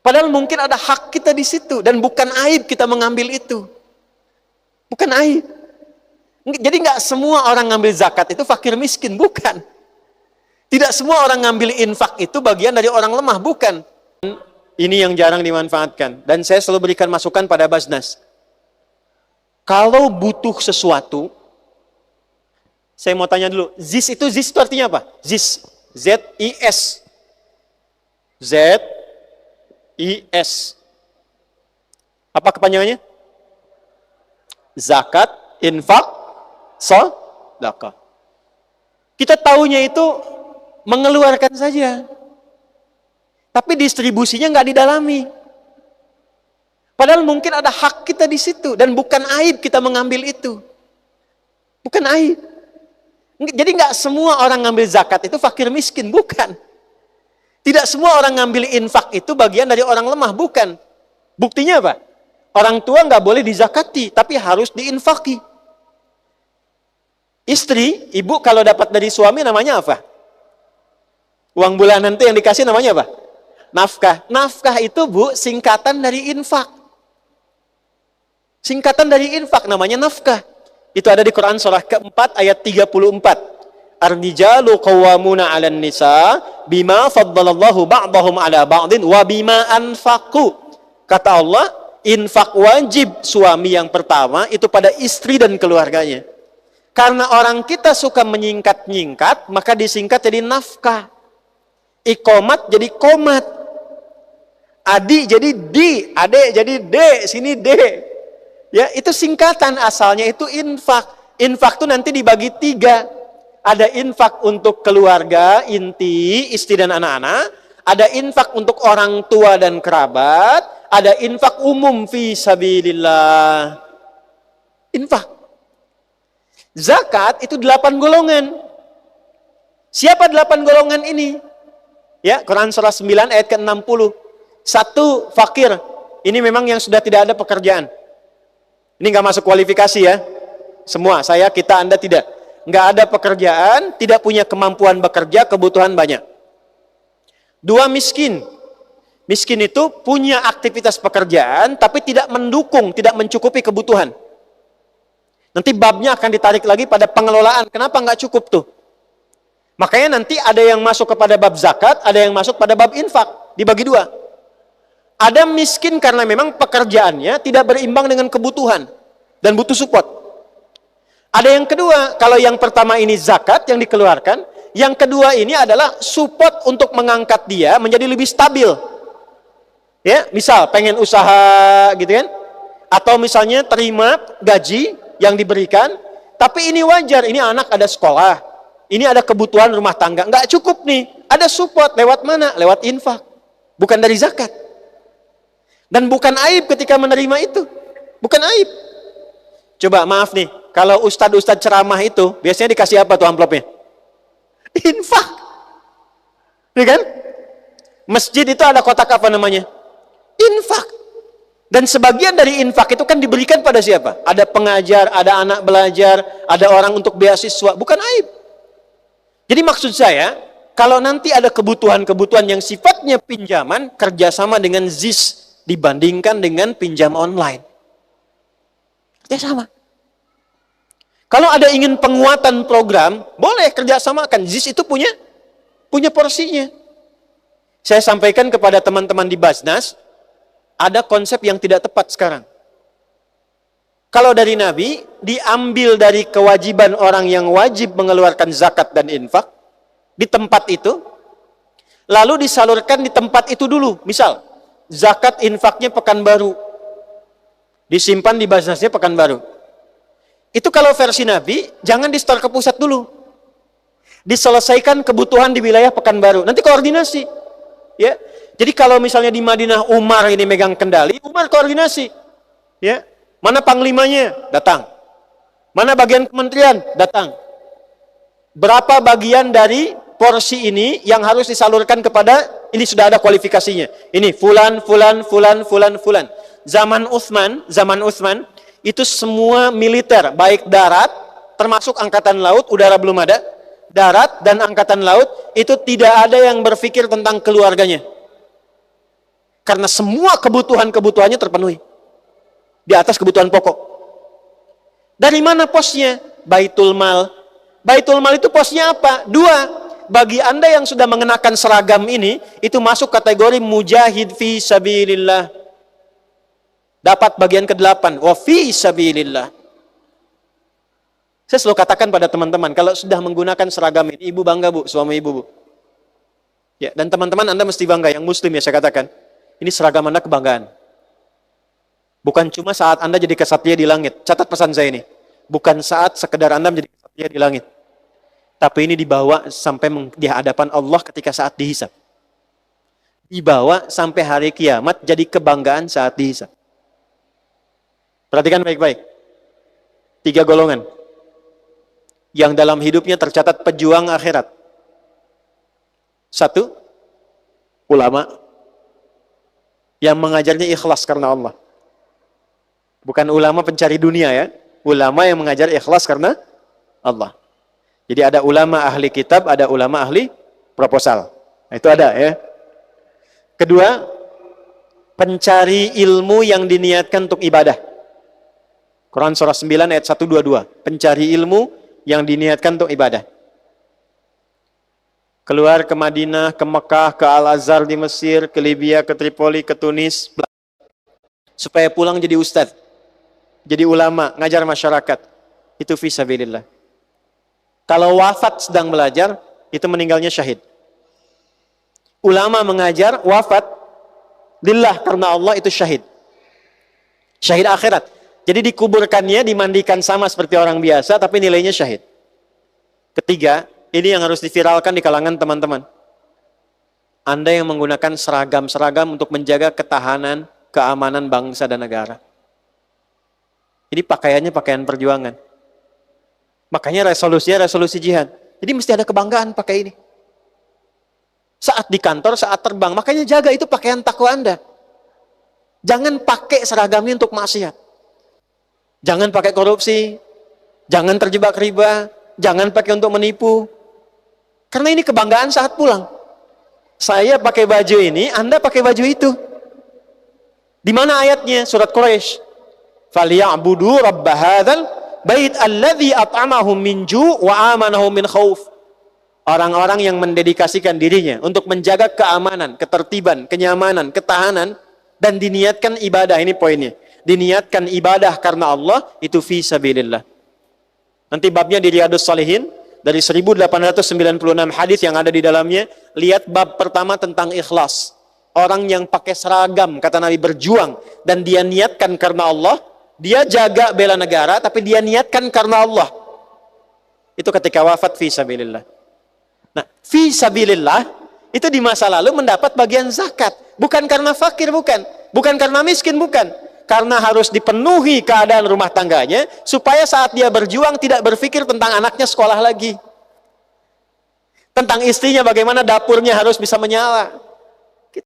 Padahal mungkin ada hak kita di situ dan bukan aib kita mengambil itu. Bukan aib. Jadi nggak semua orang ngambil zakat itu fakir miskin, bukan. Tidak semua orang ngambil infak itu bagian dari orang lemah, bukan. Ini yang jarang dimanfaatkan. Dan saya selalu berikan masukan pada Basnas. Kalau butuh sesuatu, saya mau tanya dulu, ZIS itu artinya apa? ZIS, Z-I-S. Z-I-S. Apa kepanjangannya? Zakat, infak, sedekah. Kita taunya itu mengeluarkan saja. Tapi distribusinya nggak didalami. Padahal mungkin ada hak kita di situ dan bukan aib kita mengambil itu. Bukan aib. Jadi nggak semua orang ngambil zakat itu fakir miskin, bukan. Tidak semua orang ngambil infak itu bagian dari orang lemah, bukan. Buktinya apa? Orang tua nggak boleh dizakati, tapi harus diinfaki. Istri, ibu kalau dapat dari suami namanya apa? Uang bulanan itu yang dikasih namanya apa? Nafkah. Nafkah itu, Bu, singkatan dari infak. Singkatan dari infak namanya nafkah. Itu ada di Quran surah keempat ayat 34. Ar-rijalu qawwamuna 'alan nisa bima faddalallahu ba'dahum 'ala ba'din wa bima anfaqu. Kata Allah, infak wajib suami yang pertama itu pada istri dan keluarganya. Karena orang kita suka menyingkat-nyingkat, maka disingkat jadi nafkah. Iqomat jadi komat. Adi jadi di, ade jadi de, sini de. Ya, itu singkatan, asalnya itu infak. Infak itu nanti dibagi 3. Ada infak untuk keluarga, inti, istri dan anak-anak. Ada infak untuk orang tua dan kerabat. Ada infak umum fi sabilillah. Infak. Zakat itu 8 golongan. Siapa 8 golongan ini? Ya, Quran surah 9 ayat ke-60. 1, fakir. Ini memang yang sudah tidak ada pekerjaan. Ini nggak masuk kualifikasi ya. Semua, saya, kita, Anda tidak. Nggak ada pekerjaan, tidak punya kemampuan bekerja, kebutuhan banyak. 2, miskin. Miskin itu punya aktivitas pekerjaan, tapi tidak mendukung, tidak mencukupi kebutuhan. Nanti babnya akan ditarik lagi pada pengelolaan. Kenapa nggak cukup tuh? Makanya nanti ada yang masuk kepada bab zakat, ada yang masuk pada bab infak. Dibagi 2. Ada miskin karena memang pekerjaannya tidak berimbang dengan kebutuhan dan butuh support. Ada yang kedua, kalau yang pertama ini zakat yang dikeluarkan, yang kedua ini adalah support untuk mengangkat dia menjadi lebih stabil. Ya, misal pengen usaha gitu kan? Atau misalnya terima gaji yang diberikan, tapi ini wajar, ini anak ada sekolah, ini ada kebutuhan rumah tangga, nggak cukup nih, ada support lewat mana? Lewat infak, bukan dari zakat. Dan bukan aib ketika menerima itu, bukan aib. Coba maaf nih, kalau ustadz ceramah itu biasanya dikasih apa tuh amplopnya? Infak, ya kan? Masjid itu ada kotak apa namanya? Infak. Dan sebagian dari infak itu kan diberikan pada siapa? Ada pengajar, ada anak belajar, ada orang untuk beasiswa, bukan aib. Jadi maksud saya, kalau nanti ada kebutuhan-kebutuhan yang sifatnya pinjaman, kerjasama dengan ZIS dibandingkan dengan pinjam online. Kerjasama. Kalau ada ingin penguatan program, boleh kerjasamakan. ZIS itu punya porsinya. Saya sampaikan kepada teman-teman di Basnas, ada konsep yang tidak tepat sekarang. Kalau dari Nabi, diambil dari kewajiban orang yang wajib mengeluarkan zakat dan infak, di tempat itu, lalu disalurkan di tempat itu dulu. Misal, zakat infaknya Pekanbaru, disimpan di Basnasnya Pekanbaru. Itu kalau versi Nabi, jangan di store ke pusat dulu. Diselesaikan kebutuhan di wilayah Pekanbaru. Nanti koordinasi. Ya. Jadi kalau misalnya di Madinah Umar ini megang kendali, Umar koordinasi. Ya. Mana panglimanya? Datang. Mana bagian kementerian? Datang. Berapa bagian dari porsi ini yang harus disalurkan kepada, ini sudah ada kualifikasinya. Ini fulan. Zaman Utsman itu semua militer, baik darat, termasuk angkatan laut, udara belum ada, darat dan angkatan laut, itu tidak ada yang berpikir tentang keluarganya. Karena semua kebutuhannya terpenuhi. Di atas kebutuhan pokok. Dari mana posnya? Baitul Mal. Baitul Mal itu posnya apa? Dua. Bagi Anda yang sudah mengenakan seragam ini, itu masuk kategori mujahid fi sabilillah. Dapat bagian ke-8. Wa fi sabilillah. Saya selalu katakan pada teman-teman, kalau sudah menggunakan seragam ini, ibu bangga bu, suami ibu bu. Ya, dan teman-teman Anda mesti bangga, yang muslim ya saya katakan. Ini seragam Anda kebanggaan. Bukan cuma saat Anda jadi kesatria di langit. Catat pesan saya ini. Bukan saat sekedar Anda menjadi kesatria di langit. Tapi ini dibawa sampai di hadapan Allah ketika saat dihisab. Dibawa sampai hari kiamat jadi kebanggaan saat dihisab. Perhatikan baik-baik. 3 golongan. Yang dalam hidupnya tercatat pejuang akhirat. 1, ulama. Yang mengajarnya ikhlas karena Allah. Bukan ulama pencari dunia ya. Ulama yang mengajar ikhlas karena Allah. Jadi ada ulama ahli kitab, ada ulama ahli proposal. Nah, itu ada ya. Kedua, pencari ilmu yang diniatkan untuk ibadah. Quran surah 9 ayat 122. Pencari ilmu yang diniatkan untuk ibadah. Keluar ke Madinah, ke Mekah, ke Al-Azhar di Mesir, ke Libya, ke Tripoli, ke Tunis. Supaya pulang jadi ustadz. Jadi ulama, ngajar masyarakat. Itu fisabilillah. Kalau wafat sedang belajar, itu meninggalnya syahid. Ulama mengajar, wafat, lillah karena Allah itu syahid. Syahid akhirat. Jadi dikuburkannya, dimandikan sama seperti orang biasa, tapi nilainya syahid. Ketiga, ini yang harus diviralkan di kalangan teman-teman. Anda yang menggunakan seragam-seragam untuk menjaga ketahanan, keamanan bangsa dan negara. Ini pakaiannya pakaian perjuangan. Makanya resolusinya resolusi jihad. Jadi mesti ada kebanggaan pakai ini. Saat di kantor, saat terbang. Makanya jaga itu pakaian takwa Anda. Jangan pakai seragamnya untuk maksiat. Jangan pakai korupsi. Jangan terjebak riba. Jangan pakai untuk menipu. Karena ini kebanggaan saat pulang. Saya pakai baju ini, Anda pakai baju itu. Di mana ayatnya? Surat Quraisy. Falyabudu rabb hadzal bait alladzi at'amahum min ju' wa amanahum min khauf. Orang-orang yang mendedikasikan dirinya untuk menjaga keamanan, ketertiban, kenyamanan, ketahanan dan diniatkan ibadah, ini poinnya. Diniatkan ibadah karena Allah itu fi sabilillah. Nanti babnya di Riyadhus Shalihin dari 1896 hadis yang ada di dalamnya, lihat bab pertama tentang ikhlas. Orang yang pakai seragam, kata Nabi, berjuang dan dia niatkan karena Allah. Dia jaga bela negara, tapi dia niatkan karena Allah. Itu ketika wafat fi sabilillah. Nah, fi sabilillah itu di masa lalu mendapat bagian zakat. Bukan karena fakir, bukan. Bukan karena miskin, bukan. Karena harus dipenuhi keadaan rumah tangganya, supaya saat dia berjuang tidak berpikir tentang anaknya sekolah lagi. Tentang istrinya bagaimana dapurnya harus bisa menyala.